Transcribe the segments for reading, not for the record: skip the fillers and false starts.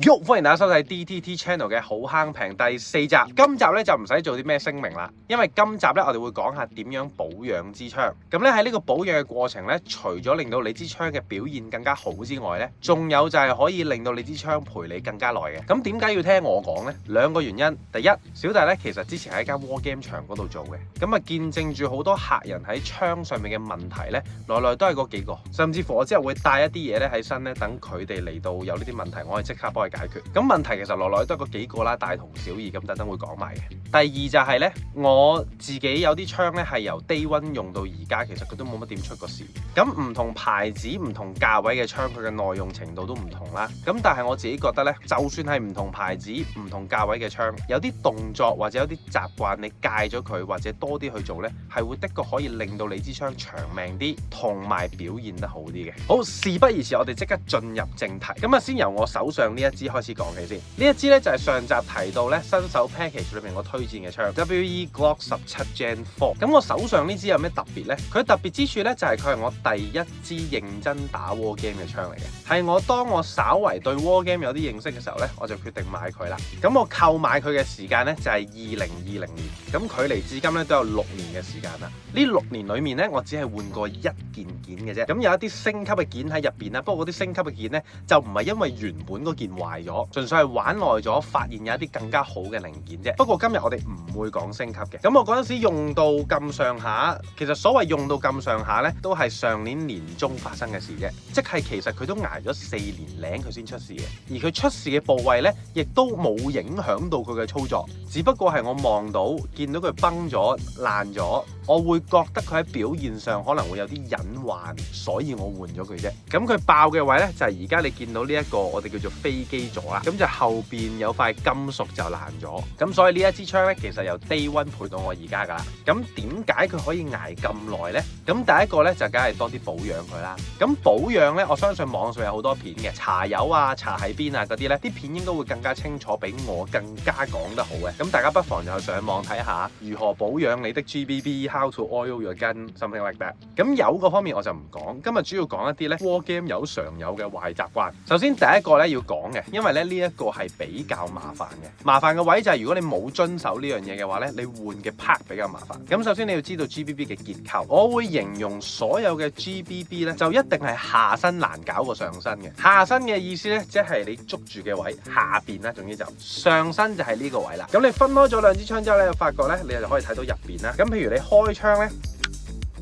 歡迎大家收睇 DTT Channel 嘅好慳平第4集。今集咧就唔使做啲咩聲明啦，因為今集咧我哋會講下點樣保養支槍。咁咧喺呢個保養嘅過程咧，除咗令到你支槍嘅表現更加好之外咧，仲有就係可以令到你支槍陪你更加耐嘅。咁點解要聽我講呢？2個原因。第一，小弟咧其實之前喺間 War Game 場嗰度做嘅，咁啊見證住好多客人喺槍上面嘅問題咧，來來都係嗰幾個，甚至乎我之後會帶一啲嘢咧喺身咧，等佢哋嚟到有呢啲問題，我可以即刻幫佢解決。咁問題其實來來都係嗰幾個啦，大同小異咁，等等會講埋嘅。第二就係咧，我自己有啲槍咧係由 Day One 用到而家，其實佢都冇乜點出過事。咁唔同牌子、唔同價位嘅槍，佢嘅耐用程度都唔同啦。咁但係我自己覺得咧，就算係唔同牌子、唔同價位嘅槍，有啲動作或者有啲習慣，你戒咗佢或者多啲去做咧，係會的確可以令到你支槍長命啲，同埋表現得好啲嘅。好，事不宜遲，我哋即刻進入正題。咁啊，先由我手上呢一支開始講起先。呢一支咧就係上集提到咧新手 package 裏面我推薦嘅槍 WE Glock 17 Gen 4。咁我手上呢支有咩特別呢？佢特別之處咧就係佢係我第一支認真打 War Game 嘅槍嚟嘅，係當我稍為對 War Game 有啲認識嘅時候咧，我就決定買佢啦。咁我購買佢嘅時間咧就係2020年，咁距離至今咧都有6年嘅時間啦。呢6年裏面咧，我只係換過1件件嘅啫。咁有一啲升級嘅件喺入邊啦，不過嗰啲升級嘅件咧就唔係因為原本嗰件壞咗，純粹係玩耐咗，發現有一啲更加好嘅零件啫。不過今日我哋唔會講升級嘅。咁我嗰陣時用到咁上下，其實所謂用到咁上下咧，都係上年年中發生嘅事啫。即係其實佢都捱咗4年零佢先出事嘅，而佢出事嘅部位咧，亦都冇影響到佢嘅操作，只不過係我望到見到佢崩咗爛咗，我會覺得佢喺表現上可能會有啲隱患，所以我換咗佢啫。咁佢爆嘅位咧就係而家你見到呢一個我哋叫做飛機座啦，咁就後邊有塊金屬就爛咗，咁所以呢一支槍咧其實由 Day One 陪到我而家噶啦。咁點解佢可以捱咁耐咧？咁第一個咧就梗係多啲保養佢啦。咁保養咧，我相信網上有好多片嘅，搽油啊、搽喺邊啊嗰啲咧，啲片應該會更加清楚，比我更加講得好嘅。咁大家不妨就去上網睇下如何保養你的 GBB，How to oil your gun，something like that。咁油嗰方面我就唔講，今日主要講一啲咧 War Game 有常有嘅壞習慣。首先第一個咧要講嘅，因為咧呢一個係比較麻煩嘅。麻煩嘅位就係如果你冇遵守呢樣嘢嘅話咧，你換嘅 part 比較麻煩。咁首先你要知道 GBB 嘅結構，我會形容所有嘅 GBB 咧就一定係下身難搞過上身嘅。下身嘅意思咧，即係你捉住嘅位下邊啦，總之就上身就係呢個位啦。咁你分開咗兩支槍之後咧，就發覺咧你就可以睇到入邊啦。咁譬如你開槍咧，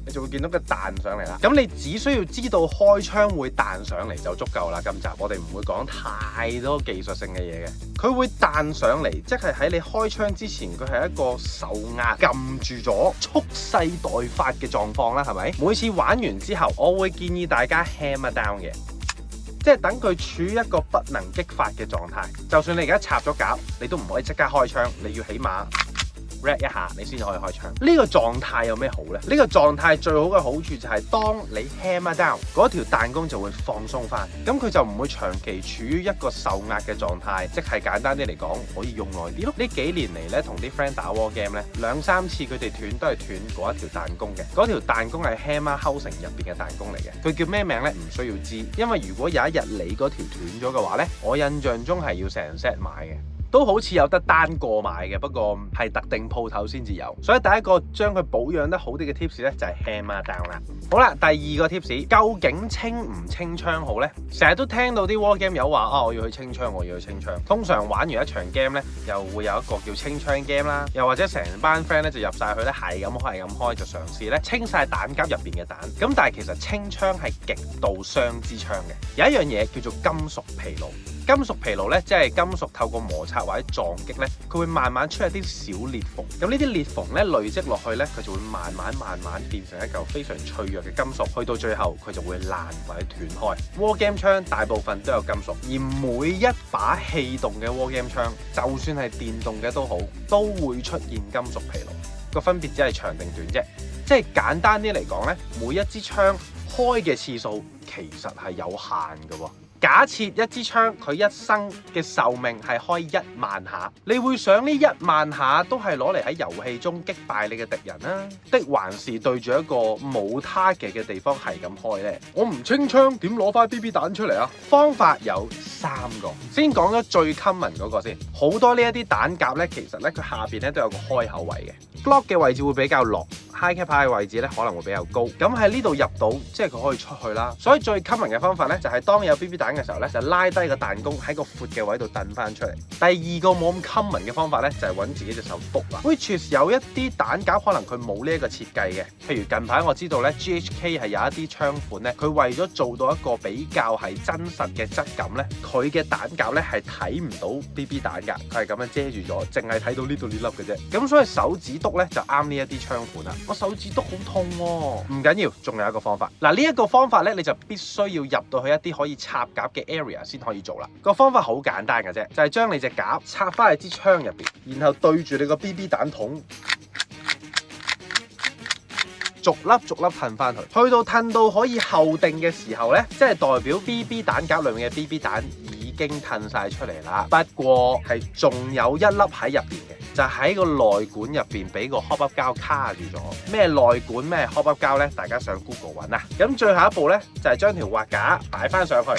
你就會見到佢彈上嚟啦。咁你只需要知道開槍會彈上嚟就足夠啦。今集我哋唔會講太多技術性嘅嘢嘅。佢會彈上嚟，即係喺你開槍之前，佢係一個受壓撳住咗，蓄勢待發嘅狀況啦，係咪？每次玩完之後，我會建議大家 hammer down 嘅，即係等佢處於一個不能擊發嘅狀態。就算你而家插咗夾，你都唔可以即刻開槍，你要起碼 red 一下，你先可以開槍。呢個狀態有咩好呢？呢個狀態最好嘅好處就係當你 hammer down 嗰條彈弓就會放鬆翻，咁佢就唔會長期處於一個受壓嘅狀態，即係簡單啲嚟講，可以用耐啲咯。呢幾年嚟咧，同啲 friend 打 war game 咧，2-3次佢哋斷都係斷嗰一條彈弓嘅。嗰條彈弓係 hammer housing 入邊嘅彈弓嚟嘅。佢叫咩名咧？唔需要知，因為如果有一日你嗰條斷咗嘅話咧，我印象中係要成 set 買嘅。都好似有得單個買嘅，不過係特定鋪頭先至有。所以第一個將佢保養得好啲嘅 tips 咧，就係 hammer down 啦。好啦，第二個 tips， 究竟清唔清槍好呢？成日都聽到啲 war game 友話啊，我要去清槍，我要去清槍。通常玩完一場 game 咧，又會有一個叫清槍 game 啦，又或者成班 friend 咧就入晒去咧，係咁開就嘗試咧清晒彈夾入邊嘅彈。咁但係其實清槍係極度傷支槍嘅。有一樣嘢叫做金屬疲勞。金屬疲勞咧，即係金屬透過摩擦或者撞擊咧，佢會慢慢出一啲小裂縫。咁呢啲裂縫咧累積落去咧，佢就會慢慢變成一嚿非常脆弱嘅金屬，去到最後佢就會爛或者斷開。War Game 槍大部分都有金屬，而每一把氣動嘅 War Game 槍，就算係電動嘅都好，都會出現金屬疲勞。個分別只係長定短啫。即係簡單啲嚟講咧，每一支槍開嘅次數其實係有限嘅喎。假設一支槍佢一生嘅壽命係開1萬下，你會想呢1萬下都係攞嚟喺遊戲中擊敗你嘅敵人啊，的還是對住一個冇 target 嘅地方係咁開呢？我唔清槍點攞翻 BB 彈出嚟啊？方法有3個。先講咗最 common 嗰個先，好多呢一啲彈夾咧，其實咧佢下邊咧都有個開口位嘅 ，Glock 嘅位置會比較落。High cap 嘅位置咧可能會比較高，咁喺呢度入到，即係佢可以出去啦。所以最 common 嘅方法咧，就係當有 BB 彈嘅時候咧，就拉低個彈弓喺個闊嘅位度掟翻出嚟。第二個冇咁 common 嘅方法咧，就係揾自己隻手篤啦。Which 有一啲彈夾可能佢冇呢一個設計嘅，譬如近排我知道咧 GHK 係有一啲槍款咧，佢為咗做到一個比較係真實嘅質感咧，佢嘅彈夾咧係睇唔到 BB 彈㗎，佢係咁樣遮住咗，淨係睇到呢度呢粒嘅啫。咁所以手指篤咧就啱呢一啲槍款啦。我手指篤好痛喎，唔緊要，仲有一個方法。嗱，呢一個方法咧，你就必須要入到去一啲可以插夾嘅 area 先可以做啦。個方法好簡單嘅啫，就係將你隻夾插翻喺支槍入邊，然後對住你個 BB 彈筒，逐粒褪翻去，去到褪到可以後定嘅時候咧，即係代表 BB 彈夾裏面嘅 BB 彈已經褪晒出嚟啦。不過係仲有一粒喺入邊嘅。就喺個內管入邊俾個 hop up 膠卡住咗。咩內管咩 hop up 膠咧？大家上 Google 揾啊。咁最後一步咧，就係將條滑架擺翻上去，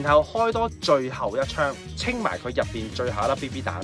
然後開多最後一槍，清埋佢入邊最後一粒 BB 彈。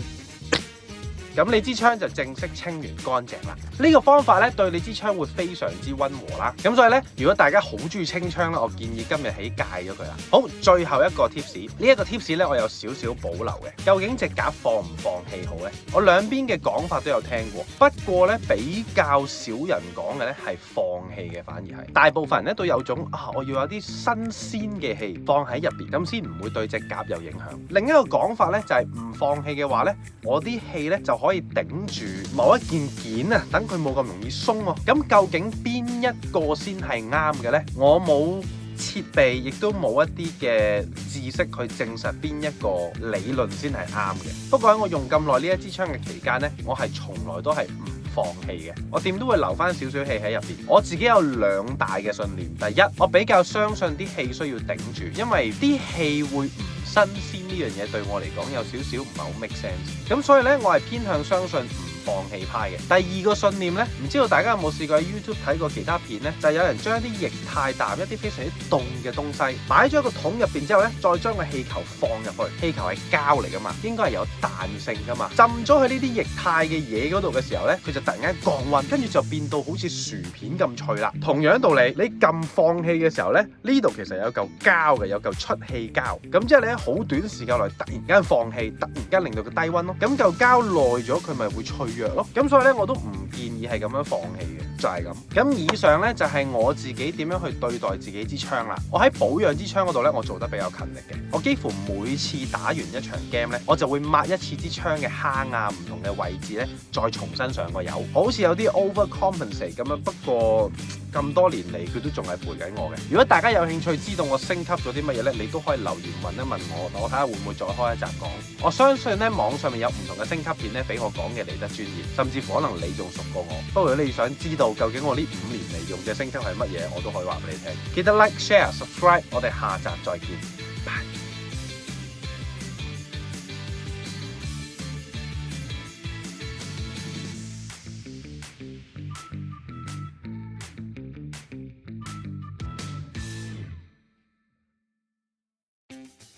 咁你支槍就正式清完乾淨啦。呢個方法咧對你支槍會非常之溫和啦。咁所以咧，如果大家好中意清槍咧，我建議今日起戒咗佢啦。好，最後一個 tips，呢一個 tips 咧我有少少保留嘅。究竟隻夾放唔放氣好咧？我兩邊嘅講法都有聽過，不過咧比較少人講嘅咧係放氣嘅，反而係大部分人咧都有種我要有啲新鮮嘅氣放喺入邊，咁先唔會對隻夾有影響。另一個講法咧就係唔放氣嘅話咧，我啲氣咧就可以頂住某一件件啊，等佢冇咁容易鬆喎。咁究竟邊一個先係啱嘅呢？我冇設備，亦都冇一啲嘅知識去證實邊一個理論先係啱嘅。不過喺我用咁耐呢一支槍嘅期間呢，我係從來都係唔放氣嘅，我點都會留翻少少氣喺入邊。我自己有兩大嘅信念，第一，我比較相信啲氣需要頂住，因為啲氣會唔新鮮呢樣嘢對我嚟講有少少唔係好 make sense。咁所以咧，我係偏向相信唔放氣派嘅。第二個信念咧，唔知道大家有冇試過喺 YouTube 睇過其他片咧，就係有人將一啲液態氮、一啲非常之凍嘅東西擺咗喺個桶入邊之後咧，再將個氣球放入去。氣球係膠嚟噶嘛，應該係有彈性噶嘛。浸咗喺呢啲液態嘅嘢嗰度嘅時候咧，佢就突然間降溫，跟住就變到好似薯片咁脆啦。同樣道理，你撳放氣嘅時候咧，呢度其實有嚿膠嘅，有嚿出氣膠。咁即係你喺好短時間內突然間放氣，突然間令到佢低溫咯。咁嚿膠耐咗，佢咪會脆弱咯。咁所以咧，我都唔建議係咁樣放氣嘅，就係咁。咁以上咧就係我自己點樣去對待自己支槍啦。我喺保養支槍嗰度咧，我做得比較勤力嘅。我幾乎每次打完一場 game 咧，我就會抹一次支槍嘅坑啊，唔同嘅位置咧，再重新上個油。好似有啲 overcompensate 咁樣，不過咁多年嚟佢都仲係陪緊我嘅。如果大家有興趣知道我升級咗啲乜嘢咧，你都可以留言問一問我，我睇下會唔會再開一集講。我相信咧網上面有唔同嘅升級片咧，比我講嘅嚟得專業，甚至乎可能你仲熟過我。不過如果你想知道究竟我呢5年嚟用嘅升級係乜嘢，我都可以話俾你聽。記得 like、share、subscribe，我哋下集再見，拜。